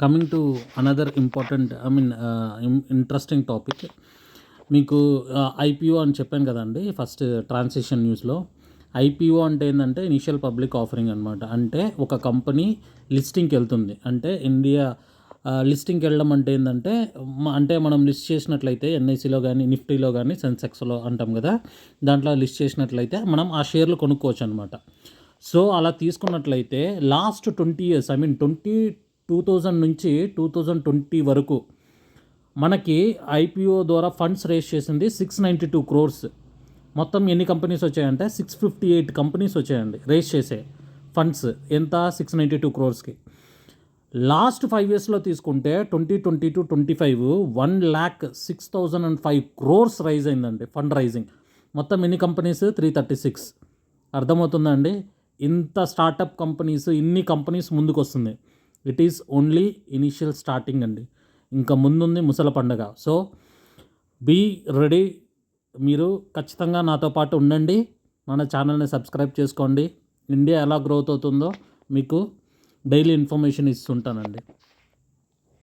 Coming to another important interesting topic. మీకు IPO అని చెప్పాను కదండి ఫస్ట్ ట్రాన్సిషన్ న్యూస్లో. ఐపీఓ అంటే ఏంటంటే ఇనిషియల్ పబ్లిక్ ఆఫరింగ్ అనమాట. అంటే ఒక కంపెనీ లిస్టింగ్కి వెళ్తుంది. అంటే ఇండియా లిస్టింగ్కి వెళ్ళడం అంటే ఏంటంటే అంటే మనం లిస్ట్ చేసినట్లయితే ఎన్ఐసిలో కానీ నిఫ్టీలో కానీ సెన్సెక్స్లో అంటాం కదా, దాంట్లో లిస్ట్ చేసినట్లయితే మనం ఆ షేర్లు కొనుక్కోవచ్చు అనమాట. సో అలా తీసుకున్నట్లయితే లాస్ట్ 20 years 2000 నుంచి 2020 వరకు మనకి ఐపీఓ ద్వారా ఫండ్స్ రేస్ చేసింది 692 crores. మొత్తం ఎన్ని కంపెనీస్ వచ్చాయంటే 658 కంపెనీస్ వచ్చాయండి రేస్ చేసే ఫండ్స్. ఎంత? 692 crores. లాస్ట్ 5 yearsలో తీసుకుంటే 2020 to 25 1,06,005 crores రైజ్ అయిందండి ఫండ్ రైజింగ్. మొత్తం ఎన్ని కంపెనీస్? 336. అర్థమవుతుందండి? ఇంత స్టార్టప్ కంపెనీస్, ఇన్ని కంపెనీస్ ముందుకు వస్తుంది. It is only initial starting అండి. ఇంకా ముందుంది ముసల పండగ. So be ready. మీరు ఖచ్చితంగా నాతో పాటు ఉండండి. మన ఛానల్ని సబ్స్క్రైబ్ చేసుకోండి. ఇండియా ఎలా గ్రోత్ అవుతుందో మీకు డైలీ ఇన్ఫర్మేషన్ ఇస్తుంటానండి.